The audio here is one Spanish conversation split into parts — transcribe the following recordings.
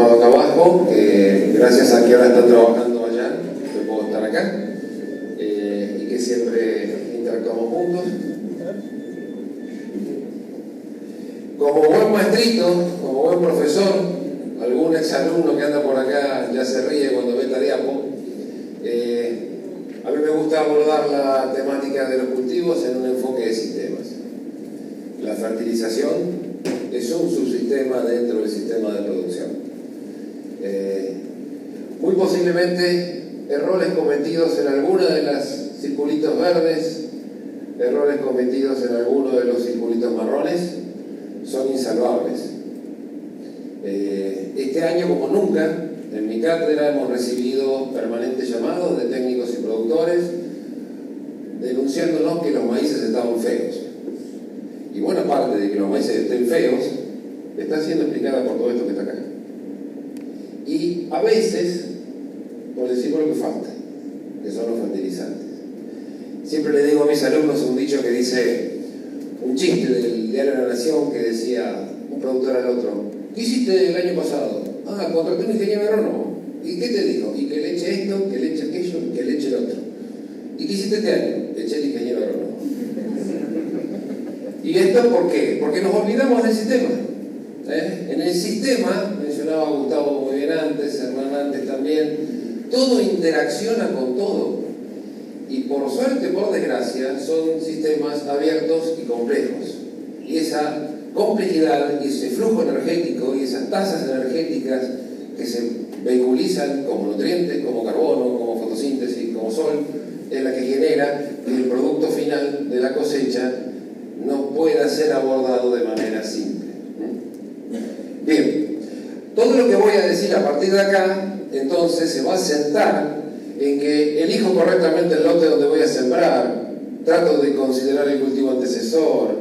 formado acá abajo, gracias a que ahora están trabajando allá, que puedo estar acá, y que siempre interactuamos juntos. Como buen maestrito, como buen profesor, algún exalumno que anda por acá ya se ríe cuando ve esta diapo, a mí me gusta abordar la temática de los cultivos en un enfoque de sistemas. La fertilización es un subsistema dentro del sistema de producción. Muy posiblemente errores cometidos en alguna de las circulitos verdes, errores cometidos en alguno de los circulitos marrones, son insalvables. Este año, como nunca, en mi cátedra hemos recibido permanentes llamados de técnicos y productores denunciándonos que los maíces estaban feos. Y buena parte de que los maíces estén feos está siendo explicada por todo esto que está acá. Y a veces, por decir lo que falta, que son los fertilizantes. Siempre le digo a mis alumnos un dicho que dice, un chiste del diario La Nación que decía un productor al otro: ¿qué hiciste el año pasado? Ah, contraté un ingeniero agrónomo. ¿Y qué te dijo? Y que le eche esto, que le eche aquello, que le eche el otro. ¿Y qué hiciste este año? Eché el ingeniero agrónomo. ¿Y esto por qué? Porque nos olvidamos del sistema. En el sistema, mencionaba Gustavo muy bien antes, Hernán antes también, todo interacciona con todo. Y por suerte, por desgracia, son sistemas abiertos y complejos. Y esa complejidad y ese flujo energético y esas tasas energéticas que se vehiculizan como nutrientes, como carbono, como fotosíntesis, como sol, es la que genera que el producto final de la cosecha no pueda ser abordado de manera simple. Bien, todo lo que voy a decir a partir de acá, entonces, se va a sentar en que elijo correctamente el lote donde voy a sembrar, trato de considerar el cultivo antecesor,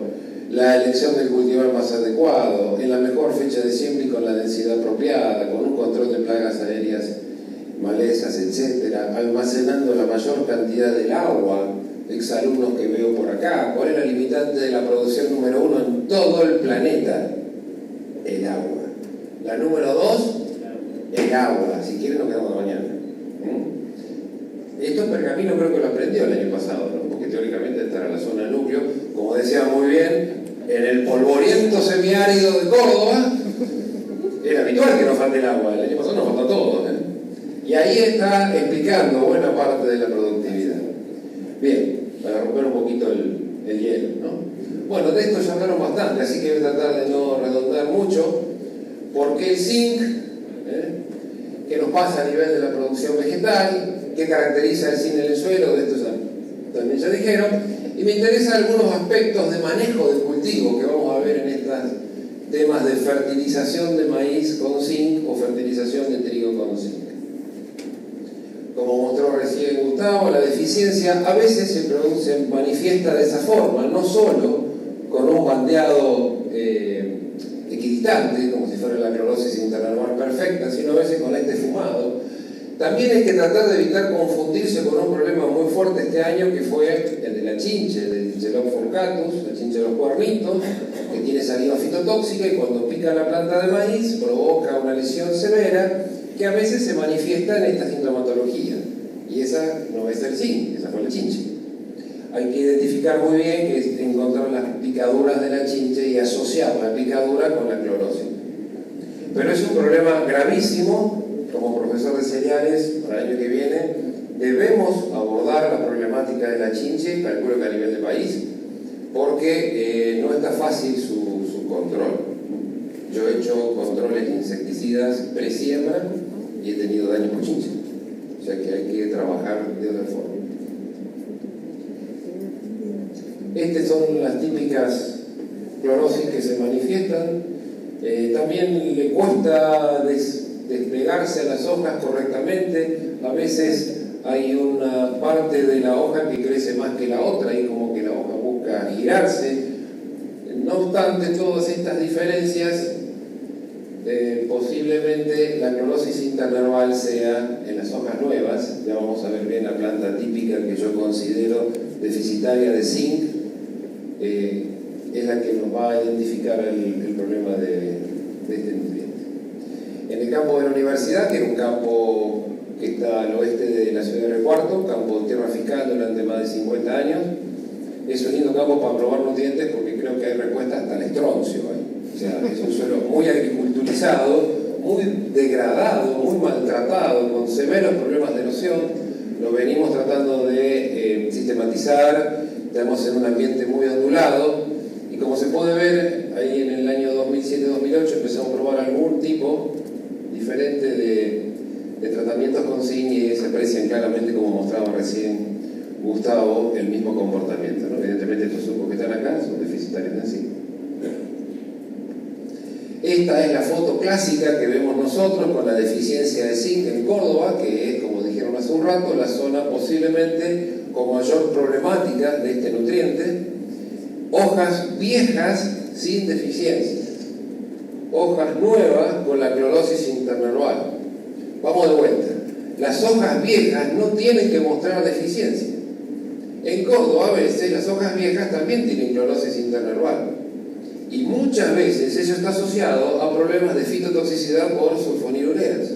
la elección del cultivar más adecuado, en la mejor fecha de siembra y con la densidad apropiada, con un control de plagas aéreas, malezas, etc., almacenando la mayor cantidad del agua, exalumnos que veo por acá. ¿Cuál es la limitante de la producción número 1 en todo el planeta? El agua. La número 2, el agua. Si quieren nos quedamos de mañana. Esto Pergamino creo que lo aprendió el año pasado, ¿no? Porque teóricamente estará en la zona del núcleo, como decía muy bien, en el polvoriento semiárido de Córdoba, era habitual que nos falte el agua. El año pasado nos faltó todo, ¿eh? Y ahí está explicando buena parte de la productividad. Bien, para romper un poquito el hielo, ¿no? Bueno, de esto ya hablaron bastante, así que voy a tratar de no redondar mucho, porque el zinc, que nos pasa a nivel de la producción vegetal, qué caracteriza el zinc en el suelo, de esto también ya dijeron, y me interesan algunos aspectos de manejo del cultivo que vamos a ver en estos temas de fertilización de maíz con zinc o fertilización de trigo con zinc. Como mostró recién Gustavo, la deficiencia a veces se manifiesta de esa forma, no solo con un bandeado equidistante, como si fuera la clorosis interanual perfecta, sino a veces con este fumado. También hay que tratar de evitar confundirse con un problema muy fuerte este año, que fue el de la chinche, del Digelot furcatus, la chinche de los cuernitos, que tiene saliva fitotóxica y cuando pica la planta de maíz provoca una lesión severa que a veces se manifiesta en esta sintomatología. Y esa no es el zinc, esa fue la chinche. Hay que identificar muy bien que es encontrar las picaduras de la chinche y asociar la picadura con la clorosis. Pero es un problema gravísimo. Como profesor de cereales, para el año que viene, debemos abordar la problemática de la chinche, calculo que a nivel de país, porque no está fácil su control. Yo he hecho controles de insecticidas pre-siembra y he tenido daños por chinche. O sea que hay que trabajar de otra forma. Estas son las típicas clorosis que se manifiestan. También le cuesta desplegarse a las hojas correctamente. A veces hay una parte de la hoja que crece más que la otra y como que la hoja busca girarse. No obstante todas estas diferencias, posiblemente la clorosis internerval sea en las hojas nuevas. Ya vamos a ver bien la planta típica que yo considero deficitaria de zinc, es la que nos va a identificar el problema de este nutriente. En el campo de la universidad, que era un campo que está al oeste de la ciudad de Río Cuarto, campo de tierra fiscal durante más de 50 años. Es un lindo campo para probar nutrientes porque creo que hay respuesta hasta al estroncio ahí. O sea, es un suelo muy agriculturizado, muy degradado, muy maltratado, con severos problemas de erosión. Lo venimos tratando de sistematizar, estamos en un ambiente muy ondulado y como se puede ver, ahí en el año 2007-2008 empezamos a probar algún tipo diferente de tratamientos con zinc y se aprecian claramente, como mostraba recién Gustavo, el mismo comportamiento, ¿no? Evidentemente estos sucos que están acá son deficitarios en zinc. Esta es la foto clásica que vemos nosotros con la deficiencia de zinc en Córdoba, que es, como dijeron hace un rato, la zona posiblemente con mayor problemática de este nutriente. Hojas viejas sin deficiencia, hojas nuevas con la clorosis interanual. Vamos de vuelta. Las hojas viejas no tienen que mostrar deficiencia. En Córdoba a veces las hojas viejas también tienen clorosis interanual. Y muchas veces eso está asociado a problemas de fitotoxicidad por sulfonilureas.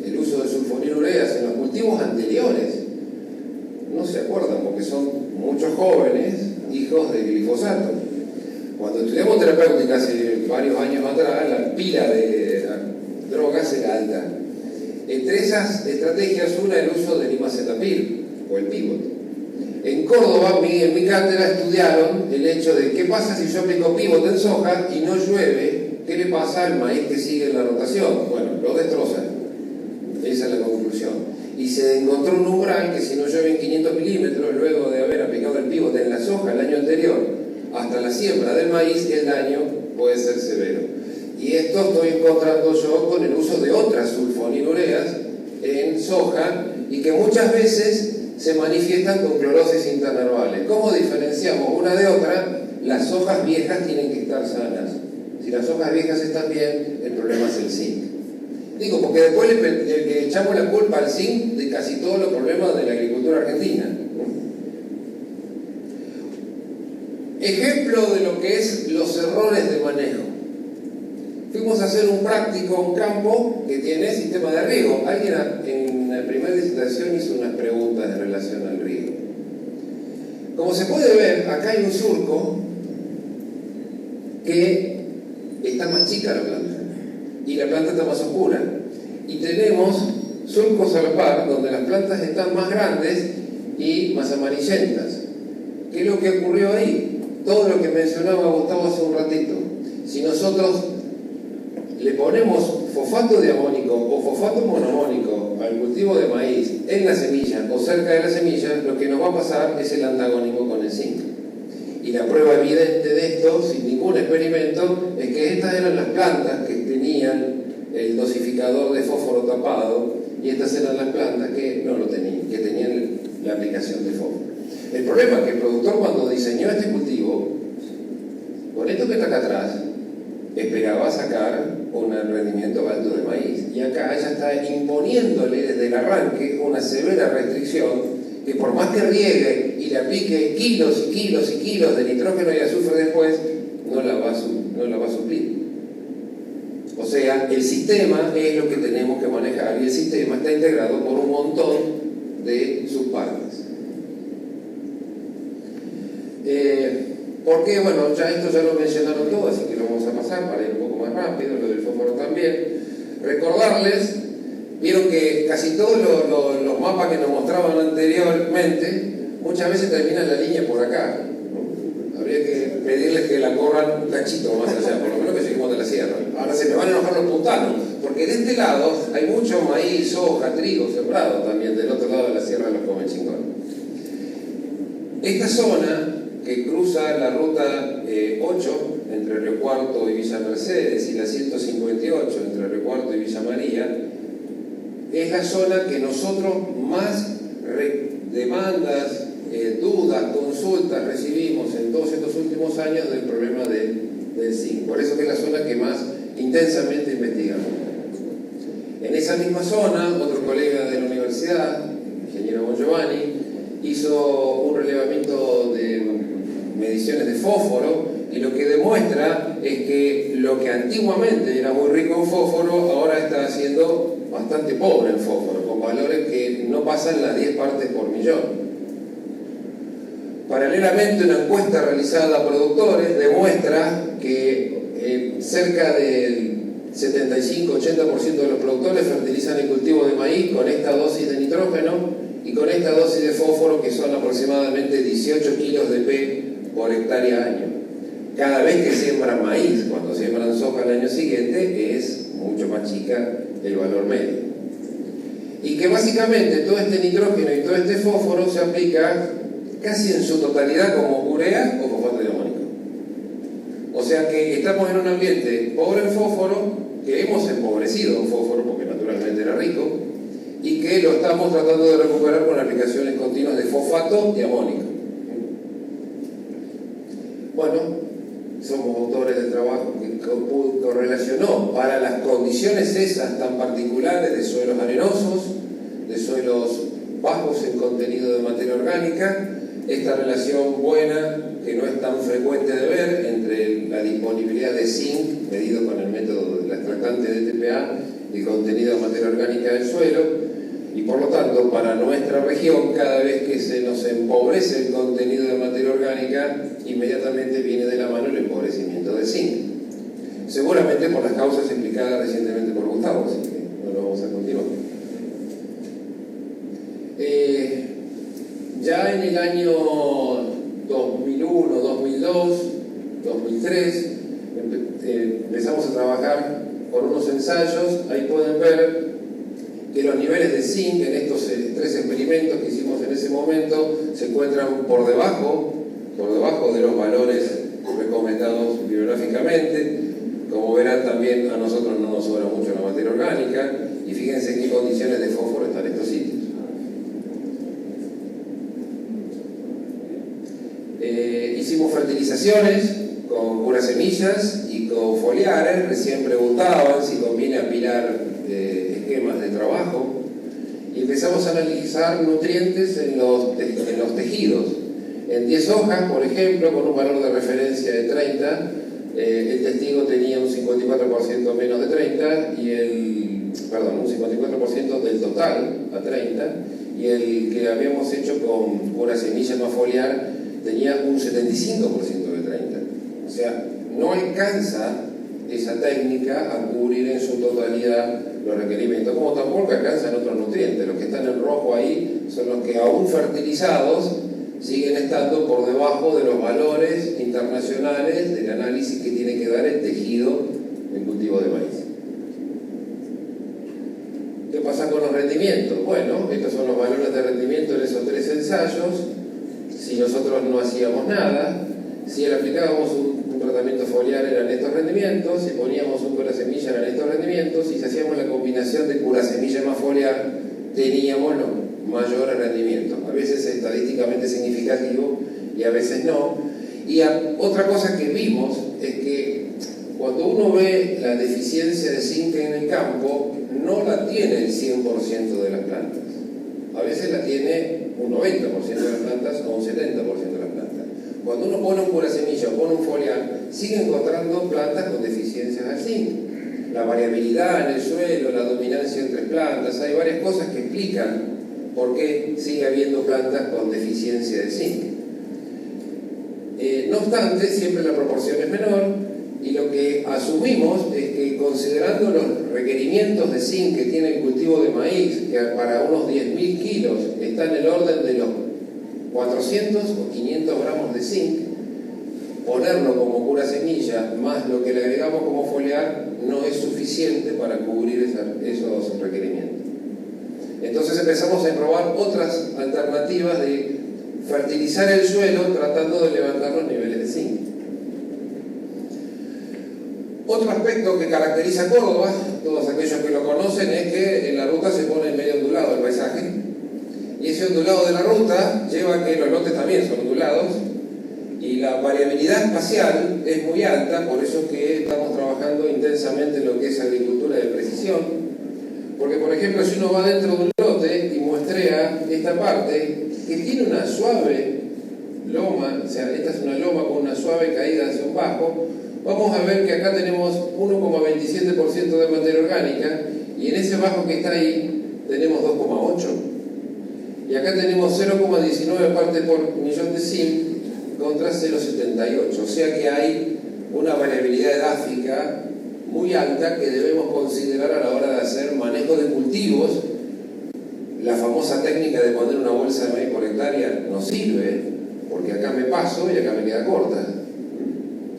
El uso de sulfonilureas en los cultivos anteriores, no se acuerdan porque son muchos jóvenes hijos de glifosato. Cuando estudiamos terapéutica hace varios años atrás, la pila de drogas era alta. Entre esas estrategias, una el uso del imacetapir o el pivot. En Córdoba, en mi cátedra, estudiaron el hecho de qué pasa si yo aplico pivot en soja y no llueve, qué le pasa al maíz que sigue en la rotación. Bueno, lo destrozan. Esa es la conclusión. Y se encontró un umbral que si no llueve en 500 milímetros, luego de haber aplicado el pivot en la soja el año anterior, hasta la siembra del maíz, el daño puede ser severo. Y esto estoy encontrando yo con el uso de otras sulfonilureas en soja y que muchas veces se manifiestan con clorosis interanuales. ¿Cómo diferenciamos una de otra? Las hojas viejas tienen que estar sanas. Si las hojas viejas están bien, el problema es el zinc. Digo, porque después le echamos la culpa al zinc de casi todos los problemas de la agricultura argentina. Ejemplo de lo que es los errores de manejo. Fuimos a hacer un práctico a un campo que tiene sistema de riego. Alguien en la primera licitación hizo unas preguntas en relación al riego. Como se puede ver, acá hay un surco que está más chica la planta y la planta está más oscura. Y tenemos surcos a la par donde las plantas están más grandes y más amarillentas. ¿Qué es lo que ocurrió ahí? Todo lo que mencionaba Gustavo hace un ratito. Si nosotros le ponemos fosfato de amónico o fosfato monoamónico al cultivo de maíz en la semilla o cerca de la semilla, lo que nos va a pasar es el antagónico con el zinc. Y la prueba evidente de esto, sin ningún experimento, es que estas eran las plantas que tenían el dosificador de fósforo tapado y estas eran las plantas que no lo tenían, que tenían la aplicación de fósforo. El problema es que el productor, cuando diseñó este cultivo, con esto que está acá atrás, esperaba sacar un rendimiento alto de maíz. Y acá ya está imponiéndole desde el arranque una severa restricción que por más que riegue y le aplique kilos y kilos y kilos de nitrógeno y azufre después, no la va a suplir. O sea, el sistema es lo que tenemos que manejar y el sistema está integrado por un montón de subpartes. Porque, bueno, esto ya lo mencionaron todos, así que lo vamos a pasar para ir un poco más rápido, lo del fósforo también. Recordarles, vieron que casi todos los mapas que nos mostraban anteriormente, muchas veces terminan la línea por acá, ¿no? Habría que pedirles que la corran un cachito más allá, por lo menos que lleguemos de la sierra. Ahora se me van a enojar los puntanos, porque de este lado hay mucho maíz, soja, trigo sembrado también, del otro lado de la sierra los Come Chingón. Esta zona que cruza la ruta 8 entre Río Cuarto y Villa Mercedes y la 158 entre Río Cuarto y Villa María, es la zona que nosotros más demandas, dudas, consultas recibimos en todos estos últimos años del problema del zinc. Por eso que es la zona que más intensamente investigamos. En esa misma zona, otro colega de la universidad, el ingeniero Bongiovanni, hizo un relevamiento de mediciones de fósforo Y lo que demuestra es que lo que antiguamente era muy rico en fósforo, ahora está siendo bastante pobre en fósforo, con valores que no pasan las 10 partes por millón. Paralelamente, una encuesta realizada a productores demuestra que cerca del 75-80% de los productores fertilizan el cultivo de maíz con esta dosis de nitrógeno y con esta dosis de fósforo, que son aproximadamente 18 kilos de P por hectárea año. Cada vez que siembran maíz, cuando siembran soja el año siguiente, es mucho más chica el valor medio. Y que básicamente todo este nitrógeno y todo este fósforo se aplica casi en su totalidad como urea o fosfato diamónico. O sea que estamos en un ambiente pobre en fósforo, que hemos empobrecido en fósforo porque naturalmente era rico, y que lo estamos tratando de recuperar con aplicaciones continuas de fosfato diamónico. Bueno, somos autores del trabajo que correlacionó para las condiciones esas tan particulares de suelos arenosos, de suelos bajos en contenido de materia orgánica, esta relación buena, que no es tan frecuente de ver, entre la disponibilidad de zinc, medido con el método de la extractante de TPA, y el contenido de materia orgánica del suelo, y por lo tanto, para nuestra región, cada vez que se nos empobrece el contenido de materia orgánica, inmediatamente viene de la mano el empobrecimiento del zinc. Seguramente por las causas explicadas recientemente por Gustavo, así que no lo vamos a continuar. Ya en el año 2001, 2002, 2003, empezamos a trabajar con unos ensayos. Ahí pueden ver que los niveles de zinc en estos 3 experimentos que hicimos en ese momento se encuentran por debajo de los valores recomendados bibliográficamente. Como verán, también a nosotros no nos sobra mucho la materia orgánica, y fíjense en qué condiciones de fósforo están estos sitios. Hicimos fertilizaciones con puras semillas y con foliares. Recién preguntaban si conviene apilar esquemas de trabajo, y empezamos a analizar nutrientes en los tejidos. En 10 hojas, por ejemplo, con un valor de referencia de 30, el testigo tenía un 54% menos de 30, un 54% del total a 30, y el que habíamos hecho con pura semilla más foliar tenía un 75% de 30. O sea, no alcanza esa técnica a cubrir en su totalidad los requerimientos, como tampoco alcanzan otros nutrientes. Los que están en rojo ahí son los que, aún fertilizados, siguen estando por debajo de los valores internacionales del análisis que tiene que dar el tejido en cultivo de maíz. ¿Qué pasa con los rendimientos? Bueno, estos son los valores de rendimiento en esos 3 ensayos. Si nosotros no hacíamos nada, si aplicábamos un tratamiento foliar, eran estos rendimientos; si poníamos un cura semilla, eran estos rendimientos; y si hacíamos la combinación de cura semilla más foliar, teníamos los mayores rendimientos. A veces estadísticamente significativo y a veces no. Y otra cosa que vimos es que cuando uno ve la deficiencia de zinc en el campo, no la tiene el 100% de las plantas. A veces la tiene un 90% de las plantas o un 70% de las plantas. Cuando uno pone un pura semilla o pone un foliar, sigue encontrando plantas con deficiencias al zinc. La variabilidad en el suelo, la dominancia entre plantas, hay varias cosas que explican por qué sigue habiendo plantas con deficiencia de zinc. No obstante, siempre la proporción es menor, y lo que asumimos es que, considerando los requerimientos de zinc que tiene el cultivo de maíz, que para unos 10.000 kilos está en el orden de los 400 o 500 gramos de zinc, ponerlo como pura semilla más lo que le agregamos como foliar no es suficiente para cubrir esos requerimientos. Entonces empezamos a probar otras alternativas de fertilizar el suelo tratando de levantar los niveles de zinc. Otro aspecto que caracteriza a Córdoba, todos aquellos que lo conocen, es que en la ruta se pone medio ondulado el paisaje, y ese ondulado de la ruta lleva a que los lotes también son ondulados, y la variabilidad espacial es muy alta. Por eso que estamos trabajando intensamente en lo que es agricultura de precisión, porque, por ejemplo, si uno va dentro de un lote y muestrea esta parte, que tiene una suave loma, o sea, esta es una loma con una suave caída hacia un bajo, vamos a ver que acá tenemos 1,27% de materia orgánica y en ese bajo que está ahí tenemos 2,8. Y acá tenemos 0,19 partes por millón de zinc contra 0,78. O sea que hay una variabilidad edáfica muy alta que debemos considerar a la hora de hacer manejo de cultivos. La famosa técnica de poner una bolsa de maíz por hectárea no sirve, porque acá me paso y acá me queda corta.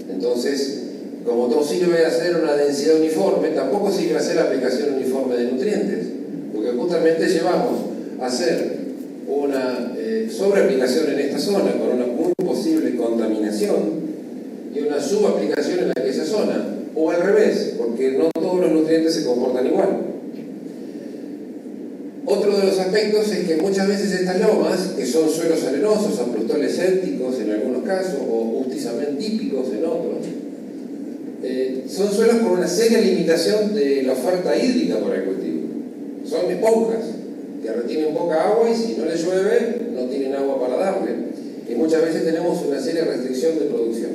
Entonces, como no sirve hacer una densidad uniforme, tampoco sirve hacer aplicación uniforme de nutrientes, porque justamente llevamos a hacer una sobreaplicación en esta zona con una muy posible contaminación y una subaplicación en aquella zona, o al revés, porque no todos los nutrientes se comportan igual. Otro de los aspectos es que muchas veces estas lomas, que son suelos arenosos, aplustoles sépticos en algunos casos, o últimamente típicos en otros, son suelos con una seria limitación de la oferta hídrica para el cultivo. Son esponjas que retienen poca agua y si no les llueve, no tienen agua para darle. Y muchas veces tenemos una seria restricción de producción.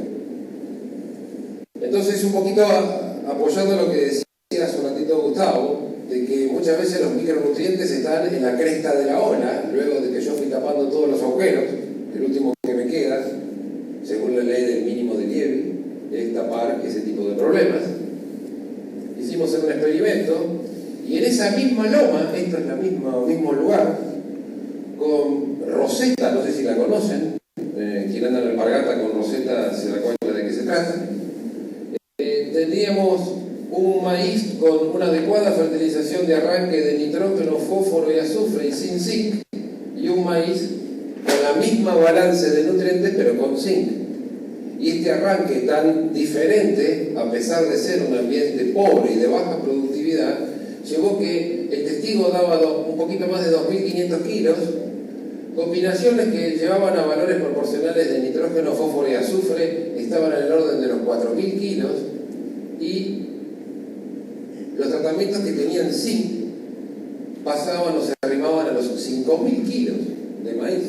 Entonces, un poquito apoyando lo que decía hace un ratito Gustavo, de que muchas veces los micronutrientes están en la cresta de la ola, luego de que yo fui tapando todos los agujeros, el último que me queda, según la ley del mínimo de Liebig, es tapar ese tipo de problemas. Hicimos un experimento y en esa misma loma, esto es el mismo lugar, con Rosetta, no sé si la conocen, quien anda en alpargata con Rosetta se da cuenta de qué se trata. Tendríamos un maíz con una adecuada fertilización de arranque de nitrógeno, fósforo y azufre y sin zinc, y un maíz con la misma balance de nutrientes pero con zinc. Y este arranque tan diferente, a pesar de ser un ambiente pobre y de baja productividad, llevó que el testigo daba un poquito más de 2.500 kilos, combinaciones que llevaban a valores proporcionales de nitrógeno, fósforo y azufre, estaban en el orden de los 4.000 kilos, y los tratamientos que tenían zinc pasaban o se arrimaban a los 5.000 kilos de maíz.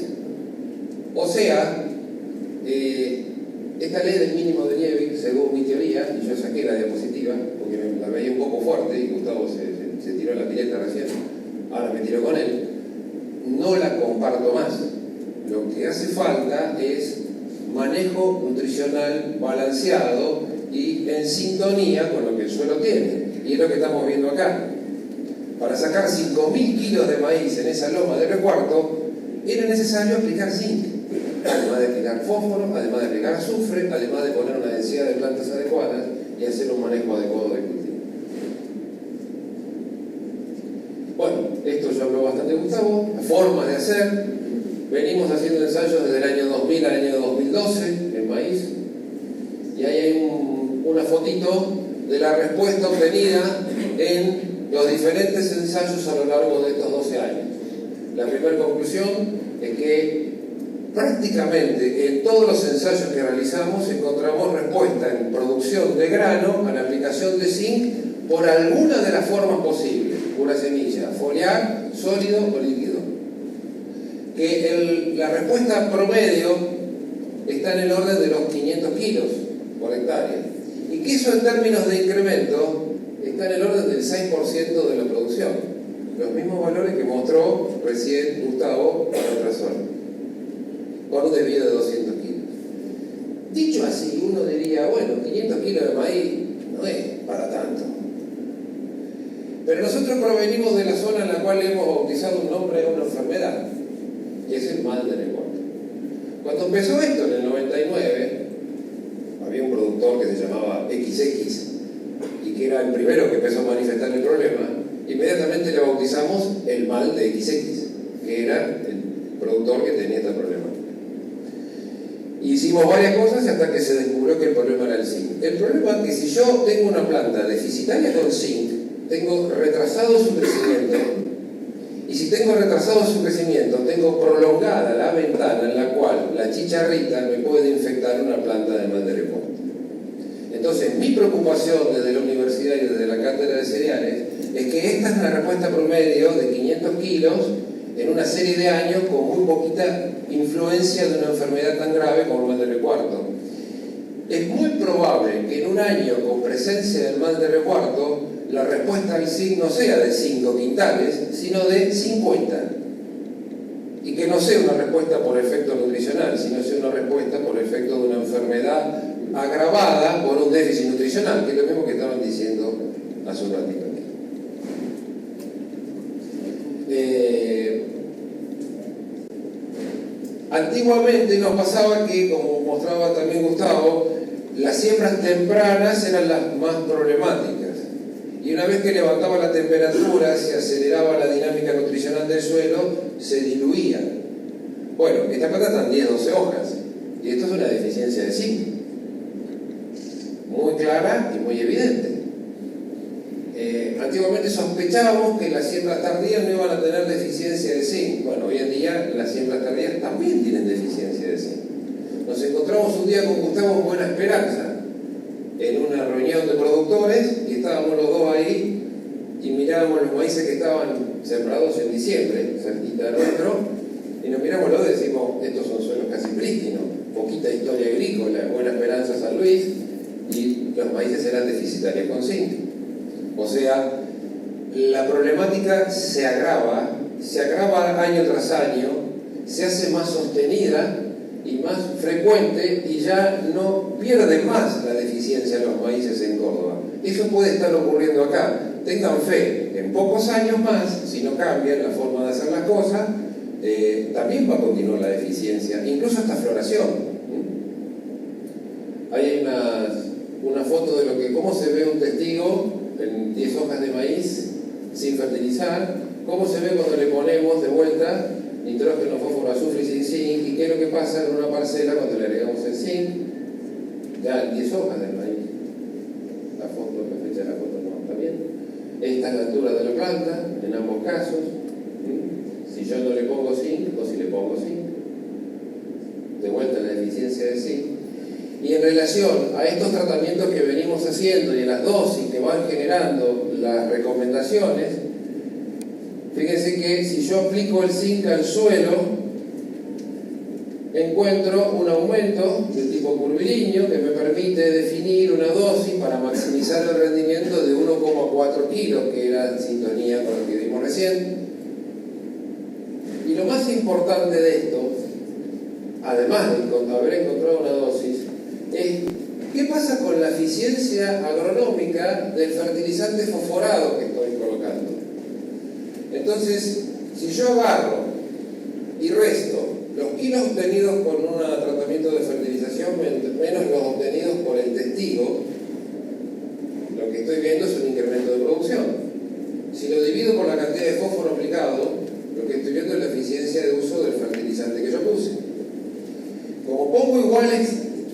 O sea, esta ley del mínimo de Liebig, según mi teoría, y yo saqué la diapositiva porque la veía un poco fuerte y Gustavo se tiró la pileta recién, ahora me tiró con él, no la comparto más. Lo que hace falta es manejo nutricional balanceado y en sintonía con lo que el suelo tiene. Y es lo que estamos viendo acá. Para sacar 5.000 kilos de maíz en esa loma de recuarto, era necesario aplicar zinc, además de aplicar fósforo, además de aplicar azufre, además de poner una densidad de plantas adecuadas y hacer un manejo adecuado de cultivo. Bueno, esto ya habló bastante Gustavo, formas de hacer. Venimos haciendo ensayos desde el año 2000 al año 2012 en maíz, y ahí hay una fotito de la respuesta obtenida en los diferentes ensayos a lo largo de estos 12 años. La primera conclusión es que prácticamente en todos los ensayos que realizamos encontramos respuesta en producción de grano a la aplicación de zinc por alguna de las formas posibles, pura semilla, foliar, sólido o líquido. Que la respuesta promedio está en el orden de los 500 kilos por hectárea. Y que eso en términos de incremento está en el orden del 6% de la producción. Los mismos valores que mostró recién Gustavo en otra zona, con un desvío de 200 kilos. Dicho así, uno diría, bueno, 500 kilos de maíz no es para tanto. Pero nosotros provenimos de la zona en la cual hemos bautizado un nombre a una enfermedad, que es el mal de recuerdo. Cuando empezó esto en el 99, había un productor que se llamaba XX y que era el primero que empezó a manifestar el problema. Inmediatamente le bautizamos el mal de XX, que era el productor que tenía este problema. Hicimos varias cosas hasta que se descubrió que el problema era el zinc. El problema es que si yo tengo una planta deficitaria con zinc, tengo retrasado su crecimiento, y si tengo retrasado su crecimiento, tengo prolongada la ventana en la cual la chicharrita me puede infectar una planta de mal de reporte. Entonces, mi preocupación desde la universidad y desde la cátedra de cereales es que esta es una respuesta promedio de 500 kilos en una serie de años con muy poquita influencia de una enfermedad tan grave como el mal de recuarto. Es muy probable que en un año con presencia del mal de recuarto la respuesta al zinc no sea de 5 quintales, sino de 50. Y que no sea una respuesta por efecto nutricional, sino sea una respuesta por efecto de una enfermedad agravada por un déficit nutricional, que es lo mismo que estaban diciendo hace un ratito. Antiguamente nos pasaba que, como mostraba también Gustavo, las siembras tempranas eran las más problemáticas. Y una vez que levantaba la temperatura, se aceleraba la dinámica nutricional del suelo, se diluía. Bueno, esta planta están 10, 12 hojas. Y esto es una deficiencia de zinc. Muy clara y muy evidente. Antiguamente sospechábamos que las siembras tardías no iban a tener deficiencia de zinc. Bueno, hoy en día las siembras tardías también tienen deficiencia de zinc. Nos encontramos un día con Gustavo en Buena Esperanza, en una reunión de productores, y estábamos los dos ahí y mirábamos los maíces que estaban sembrados en diciembre, cerquita nuestro, y nos miramos los dos y decimos, estos son suelos casi prístinos, poquita historia agrícola, Buena Esperanza, San Luis, y los maíces eran deficitarios con zinc. O sea, la problemática se agrava año tras año, se hace más sostenida y más frecuente, y ya no pierde más la deficiencia de los maíces en Córdoba. Eso puede estar ocurriendo acá. Tengan fe, en pocos años más, si no cambian la forma de hacer las cosas, también va a continuar la deficiencia, incluso hasta floración. Hay una foto de cómo se ve un testigo en 10 hojas de maíz sin fertilizar, cómo se ve cuando le ponemos de vuelta nitrógeno, fósforo, azufre y sin zinc, y qué es lo que pasa en una parcela cuando le agregamos el zinc, ya en 10 hojas de maíz. La foto, la fecha de la foto no está bien. Esta es la altura de la planta, en ambos casos. Si yo no le pongo zinc o si le pongo zinc. De vuelta la deficiencia de zinc. Y en relación a estos tratamientos que venimos haciendo y a las dosis que van generando las recomendaciones, fíjense que si yo aplico el zinc al suelo, encuentro un aumento de tipo curvilíneo que me permite definir una dosis para maximizar el rendimiento de 1,4 kilos, que era en sintonía con lo que vimos recién. Y lo más importante de esto, además de haber encontrado una dosis, es qué pasa con la eficiencia agronómica del fertilizante fosforado que estoy colocando. Entonces, si yo agarro y resto los kilos obtenidos con un tratamiento de fertilización menos los obtenidos por el testigo, lo que estoy viendo es un incremento de producción. Si lo divido por la cantidad de fósforo aplicado, lo que estoy viendo es la eficiencia de uso del fertilizante que yo puse. Como pongo iguales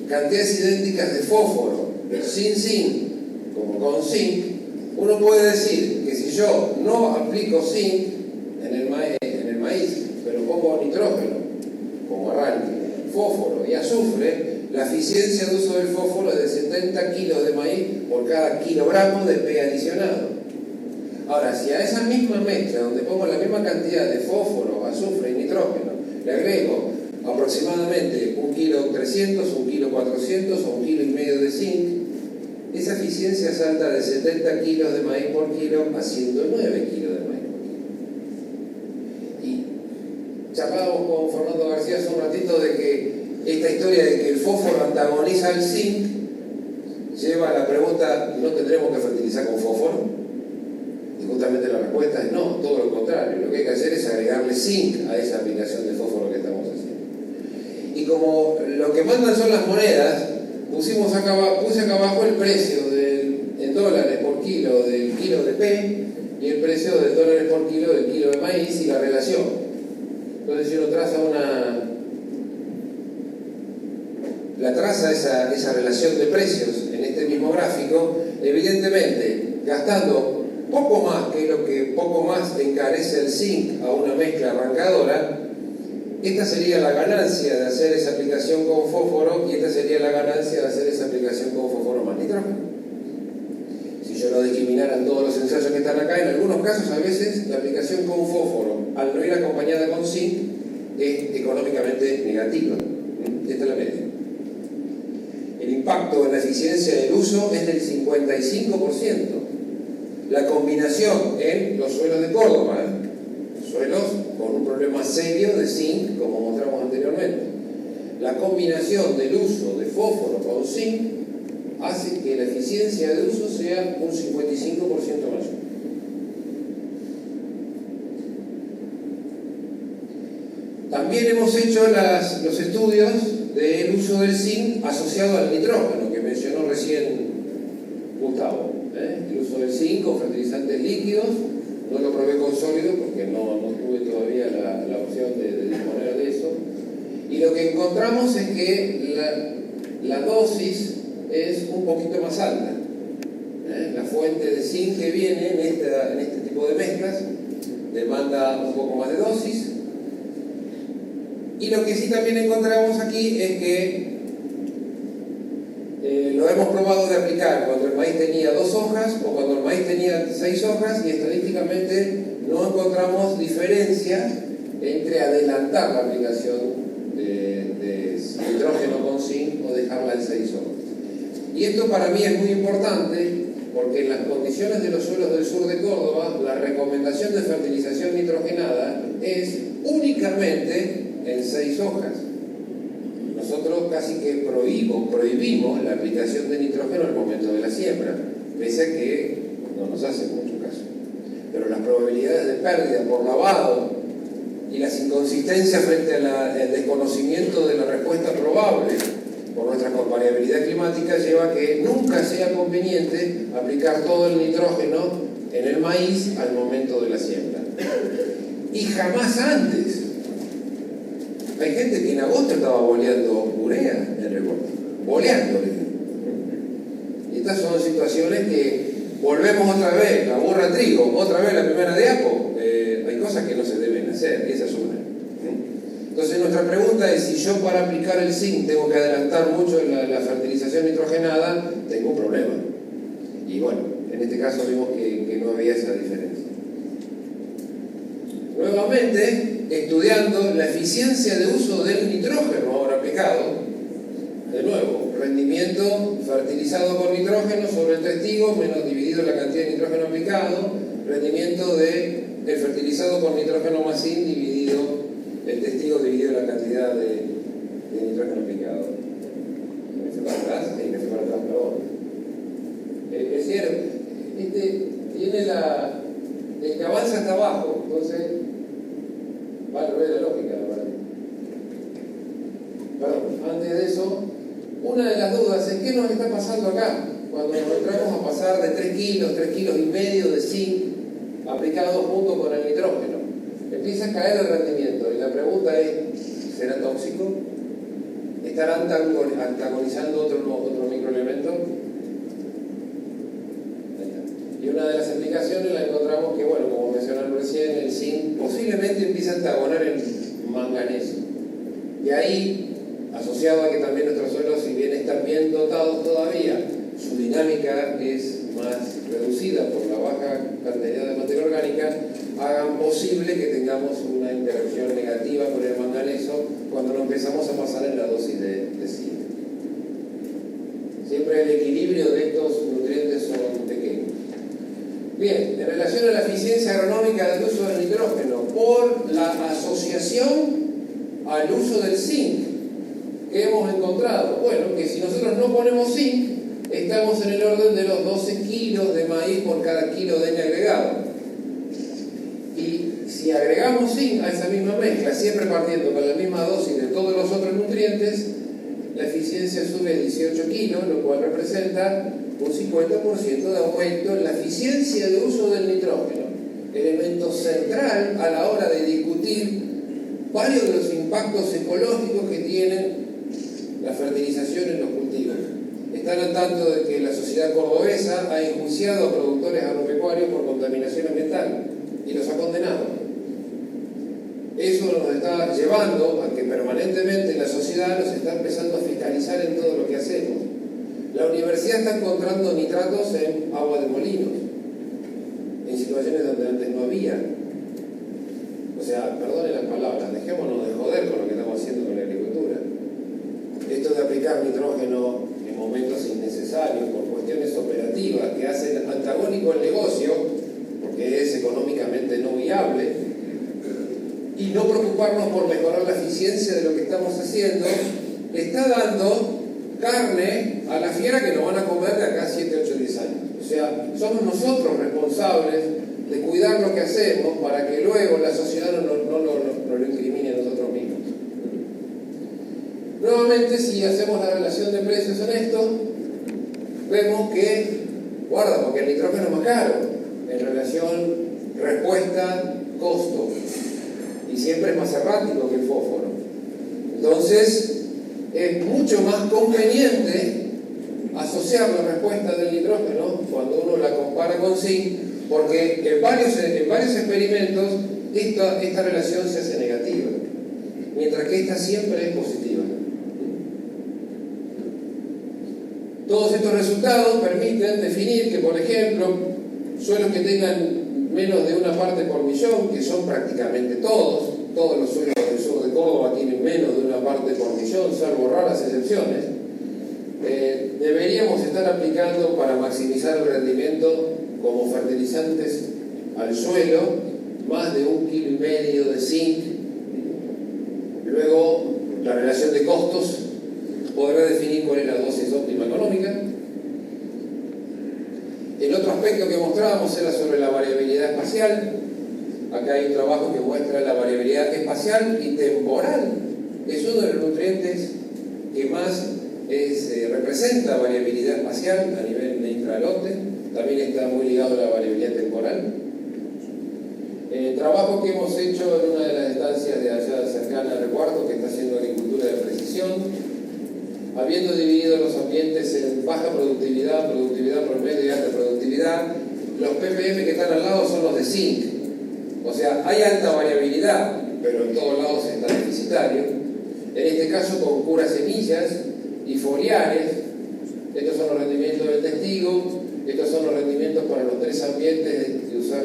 cantidades idénticas de fósforo sin zinc como con zinc, uno puede decir que si yo no aplico zinc en el maíz, pero pongo nitrógeno como arranque, fósforo y azufre, la eficiencia de uso del fósforo es de 70 kilos de maíz por cada kilogramo de P adicionado. Ahora, si a esa misma mezcla, donde pongo la misma cantidad de fósforo, azufre y nitrógeno, le agrego aproximadamente 1,3 kg, 1,4 kg o 1,5 kg de zinc, esa eficiencia salta de 70 kilos de maíz por kilo a 109 kilos de maíz por kilo. Y charlábamos con Fernando García hace un ratito de que esta historia de que el fósforo antagoniza al zinc lleva a la pregunta, ¿no tendremos que fertilizar con fósforo? Y justamente la respuesta es no, todo lo contrario. Lo que hay que hacer es agregarle zinc a esa aplicación de fósforo que estamos haciendo. Y como lo que mandan son las monedas, puse acá abajo el precio en dólares por kilo del kilo de P y el precio de dólares por kilo del kilo de maíz y la relación. Entonces si uno traza esa relación de precios en este mismo gráfico, evidentemente gastando poco más encarece el zinc a una mezcla arrancadora, esta sería la ganancia de hacer esa aplicación con fósforo y esta sería la ganancia de hacer esa aplicación con fósforo más nitrógeno. Si yo no discriminara todos los ensayos que están acá, en algunos casos a veces la aplicación con fósforo, al no ir acompañada con zinc, es económicamente negativa. Esta es la media. El impacto en la eficiencia del uso es del 55%. La combinación en los suelos de Córdoba, suelos con un problema serio de zinc, como mostramos anteriormente. La combinación del uso de fósforo con zinc hace que la eficiencia de uso sea un 55% mayor. También hemos hecho los estudios del uso del zinc asociado al nitrógeno, que mencionó recién Gustavo. El uso del zinc con fertilizantes líquidos, no lo probé con sólidos porque no tuve todavía la opción de disponer de eso. Y lo que encontramos es que la dosis es un poquito más alta. La fuente de zinc que viene en este tipo de mezclas demanda un poco más de dosis. Y lo que sí también encontramos aquí es que lo hemos probado de aplicar cuando el maíz tenía 2 hojas o cuando el maíz tenía 6 hojas, y estadísticamente no encontramos diferencia entre adelantar la aplicación de nitrógeno con zinc o dejarla en 6 hojas. Y esto para mí es muy importante porque en las condiciones de los suelos del sur de Córdoba la recomendación de fertilización nitrogenada es únicamente en 6 hojas. Nosotros casi que prohibimos la aplicación de nitrógeno al momento de la siembra, pese a que no nos hace mucho caso. Pero las probabilidades de pérdida por lavado y las inconsistencias frente al desconocimiento de la respuesta probable por nuestra variabilidad climática lleva a que nunca sea conveniente aplicar todo el nitrógeno en el maíz al momento de la siembra. Y jamás antes. Hay gente que en agosto estaba boleando urea en recorte, boleándole. Y estas son situaciones que volvemos otra vez, la burra trigo, otra vez la primera de apo. Hay cosas que no se deben hacer, y esa es una. Entonces nuestra pregunta es, si yo para aplicar el zinc tengo que adelantar mucho la fertilización nitrogenada, tengo un problema. Y bueno, en este caso vimos que no había esa diferencia. Nuevamente, estudiando la eficiencia de uso del nitrógeno ahora aplicado, de nuevo, rendimiento fertilizado con nitrógeno sobre el testigo menos dividido la cantidad de nitrógeno aplicado, rendimiento del fertilizado con nitrógeno más zinc dividido el testigo dividido la cantidad de nitrógeno aplicado. Me fui para atrás, me fui para atrás, perdón. Es cierto, tiene el que avanza hasta abajo, entonces va a través de la lógica, ¿verdad? Perdón, antes de eso, una de las dudas es qué nos está pasando acá cuando nos entramos a pasar de 3 kilos y medio de zinc aplicado junto con el nitrógeno. Empieza a caer el rendimiento y la pregunta es, ¿será tóxico? ¿Estará antagonizando otro microelemento? Y una de las explicaciones la encontramos que, bueno, como mencionaron recién, el zinc posiblemente empieza a antagonar el manganeso. Y ahí, asociado a que también nuestros suelos, si bien están bien dotados todavía, su dinámica es más reducida por la baja cantidad de materia orgánica, hagan posible que tengamos una interacción negativa con el manganeso cuando lo empezamos a pasar en la dosis de zinc. Siempre el equilibrio de estos nutrientes son pequeños. Bien, en relación a la eficiencia agronómica del uso del nitrógeno por la asociación al uso del zinc, ¿qué hemos encontrado? Bueno, que si nosotros no ponemos zinc, estamos en el orden de los 12 kilos de maíz por cada kilo de N agregado. Y si agregamos zinc a esa misma mezcla, siempre partiendo con la misma dosis de todos los otros nutrientes, la eficiencia sube a 18 kilos, lo cual representa un 50% de aumento en la eficiencia de uso del nitrógeno, elemento central a la hora de discutir varios de los impactos ecológicos que tienen la fertilización en los cultivos. Están al tanto de que la sociedad cordobesa ha enjuiciado a productores agropecuarios por contaminación ambiental y los ha condenado. Eso nos está llevando a que permanentemente la sociedad nos está empezando a fiscalizar en todo lo que hacemos. La universidad está encontrando nitratos en agua de molinos, en situaciones donde antes no había. O sea, perdonen las palabras, dejémonos de joder con lo que estamos haciendo con la agricultura. Esto de aplicar nitrógeno en momentos innecesarios por cuestiones operativas que hacen antagónico el negocio, porque es económicamente no viable, y no preocuparnos por mejorar la eficiencia de lo que estamos haciendo, le está dando carne a la fiera que nos van a comer de acá a 7, 8, 10 años. O sea, somos nosotros responsables de cuidar lo que hacemos para que luego la sociedad no lo incrimine a nosotros mismos. Nuevamente, si hacemos la relación de precios en esto, vemos que, guarda, porque el nitrógeno es más caro en relación respuesta-costo, y siempre es más errático que el fósforo. Entonces, es mucho más conveniente asociar la respuesta del nitrógeno cuando uno la compara con zinc, porque en varios experimentos esta relación se hace negativa, mientras que esta siempre es positiva. Todos estos resultados permiten definir que, por ejemplo, suelos que tengan menos de una parte por millón, que son prácticamente todos los suelos del sur de Córdoba tienen menos de una parte por millón, salvo raras excepciones, deberíamos estar aplicando para maximizar el rendimiento como fertilizantes al suelo más de 1,5 kilos de zinc. Luego, la relación de costos podrá definir cuál es la dosis óptima económica. El otro aspecto que mostrábamos era sobre la variabilidad espacial. Acá hay un trabajo que muestra la variabilidad espacial y temporal. Es uno de los nutrientes que más representa variabilidad espacial a nivel de intralote. También está muy ligado a la variabilidad temporal. El trabajo que hemos hecho en una de las estancias de allá cercana a Recuarto, que está haciendo agricultura de precisión, habiendo dividido los ambientes en baja productividad, productividad promedio y alta productividad, los ppm que están al lado son los de zinc. O sea, hay alta variabilidad, pero en todos lados está deficitario. En este caso con puras semillas y foliares. Estos son los rendimientos del testigo, estos son los rendimientos para los 3 ambientes de usar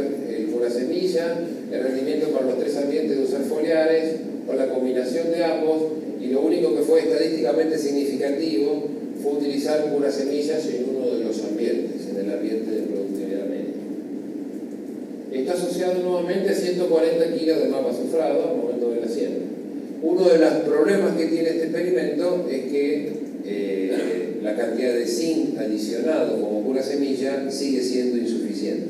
pura semilla, el rendimiento para los 3 ambientes de usar foliares, o la combinación de ambos, y lo único que fue estadísticamente significativo fue utilizar puras semillas en uno de los ambientes, en el ambiente de productividad media. Está asociado nuevamente a 140 kilos de mapa azufrado al momento de la siembra. Uno de los problemas que tiene este experimento es que la cantidad de zinc adicionado como pura semilla sigue siendo insuficiente.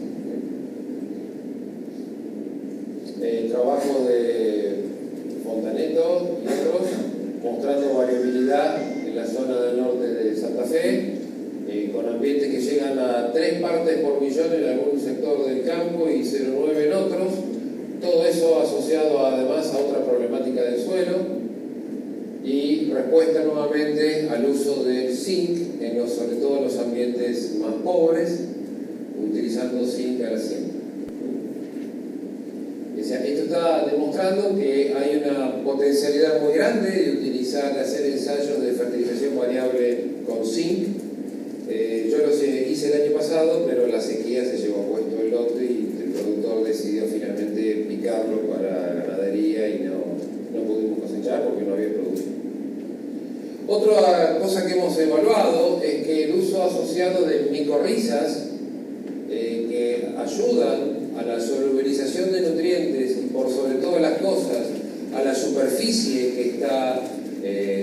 El trabajo de Fontaneto y otros mostrando variabilidad en la zona del norte de Santa Fe, con ambientes que llegan a 3 partes por millón en algún sector del campo y 0,9 en otros. Todo eso asociado además a otra problemática del suelo y respuesta nuevamente al uso del zinc, sobre todo en los ambientes más pobres, utilizando zinc a la siembra. O sea, esto está demostrando que hay una potencialidad muy grande de hacer ensayos de fertilización variable con zinc. Yo los hice el año pasado, pero la sequía se llevó puesto el lote y el productor decidió finalmente picarlo para ganadería y no pudimos cosechar porque no había producción. Otra cosa que hemos evaluado es que el uso asociado de micorrizas que ayudan a la solubilización de nutrientes y por sobre todas las cosas a la superficie que está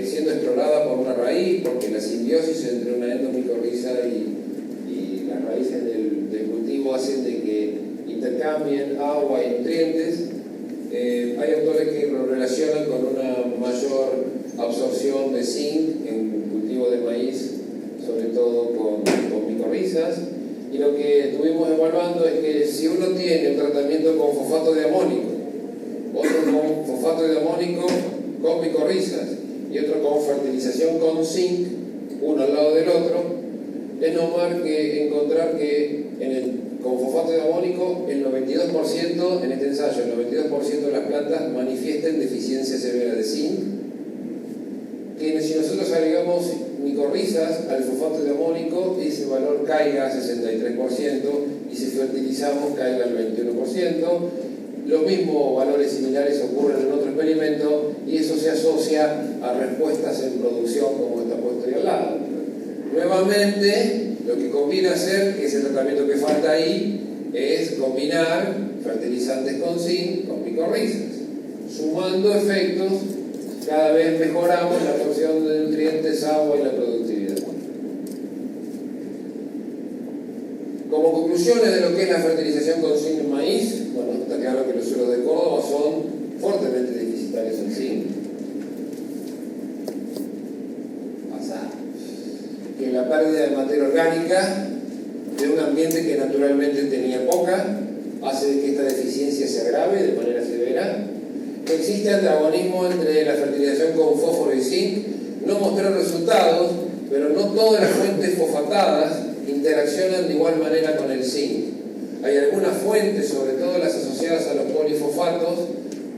siendo explorada por una raíz, porque la simbiosis entre una endomicorriza y las raíces del cultivo hacen de que intercambien agua y nutrientes. Hay autores que lo relacionan con una mayor absorción de zinc en cultivo de maíz, sobre todo con micorrizas. Y lo que estuvimos evaluando es que si uno tiene un tratamiento con fosfato de amónico, otro con fosfato de amónico con micorrizas y otro con fertilización con zinc, uno al lado del otro, es normal encontrar que con fosfato de amónico el 92%, en este ensayo, el 92% de las plantas manifiesten deficiencia severa de zinc, que si nosotros agregamos micorrizas al fosfato de amónico, ese valor caiga a 63% y si fertilizamos caiga al 21%. Los mismos valores similares ocurren en otro experimento y eso se asocia a respuestas en producción como está puesto ahí al lado. Nuevamente, lo que conviene hacer, que es el tratamiento que falta ahí, es combinar fertilizantes con zinc con micorrizas. Sumando efectos, cada vez mejoramos la absorción de nutrientes, agua y la productividad. Como conclusiones de lo que es la fertilización con zinc en maíz, bueno, está claro que los suelos de Córdoba son fuertemente deficitarios en zinc. Pasa que la pérdida de materia orgánica de un ambiente que naturalmente tenía poca hace que esta deficiencia se agrave de manera severa. Existe antagonismo entre la fertilización con fósforo y zinc. No mostró resultados, pero no todas las fuentes fosfatadas interaccionan de igual manera con el zinc. Hay algunas fuentes, sobre todo las asociadas a los polifosfatos,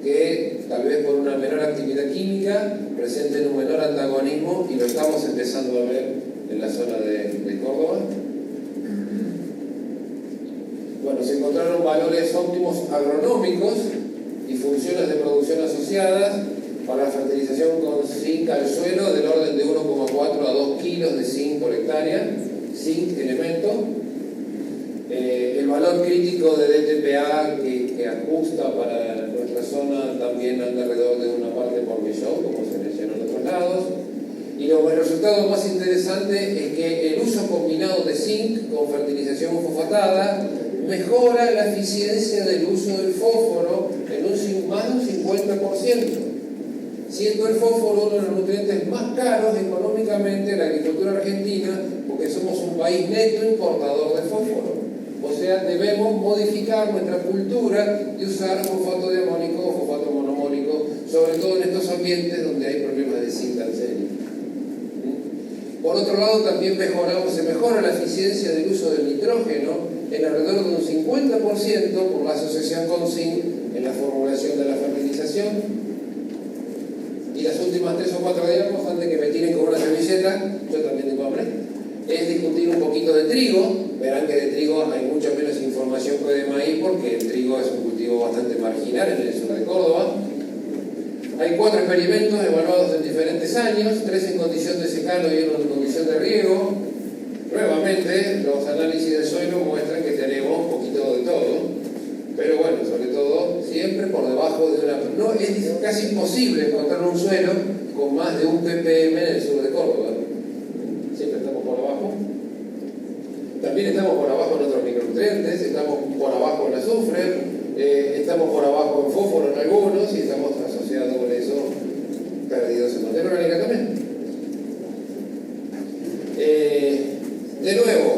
que tal vez por una menor actividad química presenten un menor antagonismo y lo estamos empezando a ver en la zona de Córdoba. Bueno, se encontraron valores óptimos agronómicos y funciones de producción asociadas para la fertilización con zinc al suelo del orden de 1,4 a 2 kilos de zinc por hectárea, zinc elemento. El valor crítico de DTPA que ajusta para nuestra zona también anda alrededor de una parte por millón, como se mencionó en otros lados. Y el resultado más interesante es que el uso combinado de zinc con fertilización fosfatada mejora la eficiencia del uso del fósforo en más de un 50%, siendo el fósforo uno de los nutrientes más caros económicamente en la agricultura argentina, porque somos un país neto importador de fósforo. O sea, debemos modificar nuestra cultura de usar fosfato de amónico o fosfato monomónico, sobre todo en estos ambientes donde hay problemas de zinc tan serios. Por otro lado, también se mejora la eficiencia del uso del nitrógeno en alrededor de un 50% por la asociación con zinc en la formulación de la fertilización. Y las últimas 3 o 4 diapos, antes que me tiren con una servilleta, yo también tengo hambre, es discutir un poquito de trigo. Verán que de trigo hay mucha menos información que de maíz, porque el trigo es un cultivo bastante marginal en el sur de Córdoba. Hay 4 experimentos evaluados en diferentes años, 3 en condición de secano y 1 en condición de riego. Nuevamente, los análisis del suelo muestran que tenemos un poquito de todo, pero bueno, sobre todo, siempre por debajo de una... No, es casi imposible encontrar un suelo con más de 1 ppm en el sur de Córdoba. Siempre estamos por abajo. También estamos por abajo en otros micronutrientes, estamos por abajo en azufre, estamos por abajo en fósforo en algunos y estamos asociados con eso perdidos en materia orgánica también. De nuevo,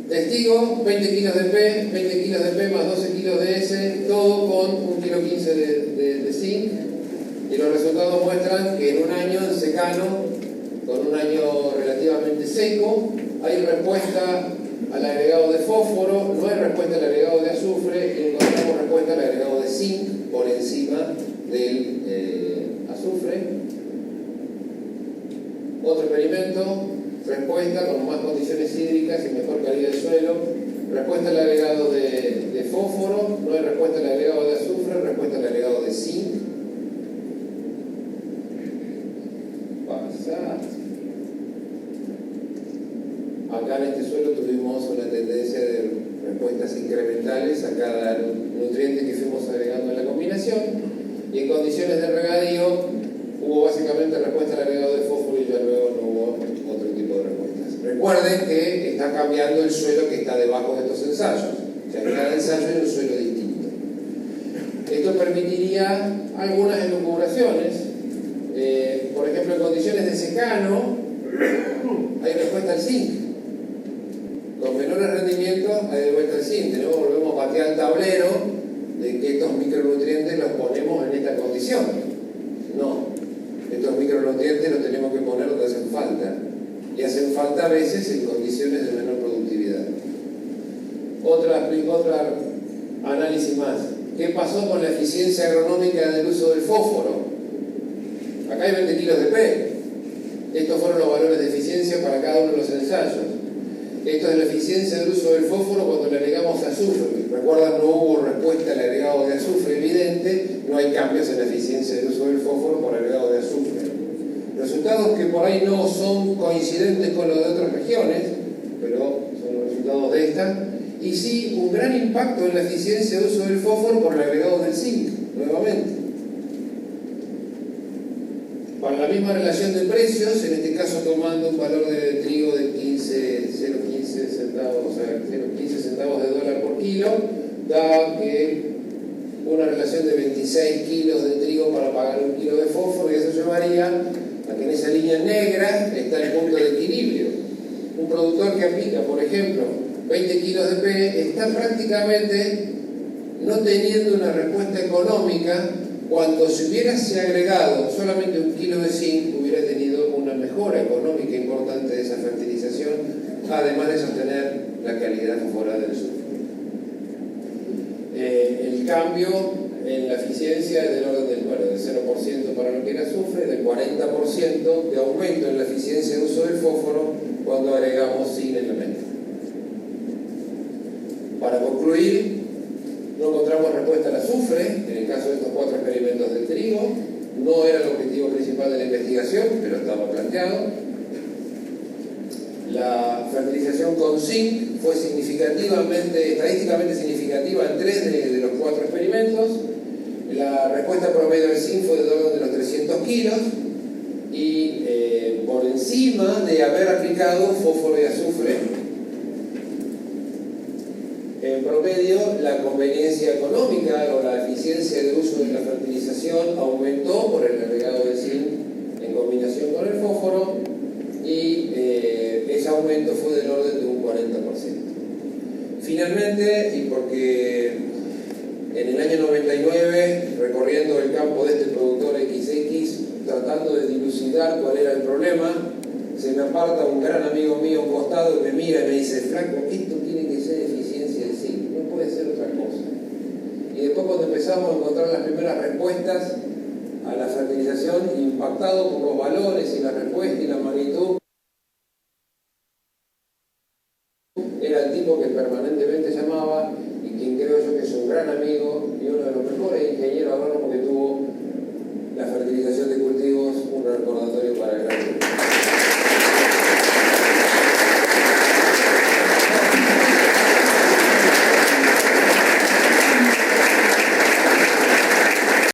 testigo, 20 kilos de P más 12 kilos de S, todo con 1,15 kg de zinc, y los resultados muestran que en un año en secano, con un año relativamente seco, hay respuesta al agregado de fósforo, no hay respuesta al agregado de azufre, y encontramos respuesta al agregado de zinc por encima del azufre. Otro experimento, respuesta con más condiciones hídricas y mejor calidad del suelo, respuesta al agregado de fósforo, no hay respuesta al agregado de azufre, respuesta al agregado de zinc. Acá en este suelo tuvimos una tendencia de respuestas incrementales a cada nutriente que fuimos agregando en la combinación, y en condiciones de regadío hubo básicamente respuesta al agregado de fósforo y ya luego no hubo otro tipo de respuestas. Recuerden que está cambiando el suelo que está debajo de estos ensayos, o sea, en cada ensayo hay un suelo distinto. Esto permitiría algunas elucubraciones. Por ejemplo, en condiciones de secano hay respuesta al zinc. Con menores rendimientos hay de vuelta al zinc. De nuevo volvemos a patear el tablero de que estos micronutrientes los ponemos en esta condición. No, estos micronutrientes los tenemos que poner donde hacen falta, y hacen falta a veces en condiciones de menor productividad. Otra análisis más. ¿Qué pasó con la eficiencia agronómica del uso del fósforo? Acá hay 20 kilos de P. Estos fueron los valores de eficiencia para cada uno de los ensayos. Esto es la eficiencia del uso del fósforo cuando le agregamos azufre. Recuerdan, no hubo respuesta al agregado de azufre evidente, no hay cambios en la eficiencia del uso del fósforo por agregado de azufre. Resultados que por ahí no son coincidentes con los de otras regiones, pero son los resultados de esta, y sí un gran impacto en la eficiencia de uso del fósforo por el agregado del zinc, nuevamente. Para la misma relación de precios, en este caso tomando un valor de trigo de 0,15 centavos, o sea, 0,15 centavos de dólar por kilo, da que una relación de 26 kilos de trigo para pagar un kilo de fósforo, y eso llevaría a que en esa línea negra está el punto de equilibrio. Un productor que aplica, por ejemplo, 20 kilos de P está prácticamente no teniendo una respuesta económica cuando si hubiese agregado solamente un kilo de zinc, hubiera tenido una mejora económica importante de esa fertilización, además de sostener la calidad fosforal del suelo. El cambio en la eficiencia es del orden del 0% para lo que era azufre, del 40% de aumento en la eficiencia de uso del fósforo cuando agregamos zinc en la mezcla. Para concluir, no encontramos respuesta al azufre en el caso de estos 4 experimentos del trigo. No era el objetivo principal de la investigación, pero estaba planteado. La fertilización con zinc fue estadísticamente significativa en 3 de los 4 experimentos. La respuesta promedio del zinc fue del orden de los 300 kilos y por encima de haber aplicado fósforo y azufre. En promedio, la conveniencia económica o la eficiencia de uso de la fertilización aumentó por el agregado de zinc en combinación con el fósforo y ese aumento fue del orden de un 40%. Finalmente, y porque en el año 99, recorriendo el campo de este productor XX, tratando de dilucidar cuál era el problema, se me aparta un gran amigo mío a un costado y me mira y me dice: flaco, esto tiene que ser eficiencia del zinc, no puede ser otra cosa. Y después, cuando empezamos a encontrar las primeras respuestas a la fertilización, impactado por los valores y la respuesta y la magnitud, era el tipo que permanentemente llamaba y quien creo yo que es un gran amigo y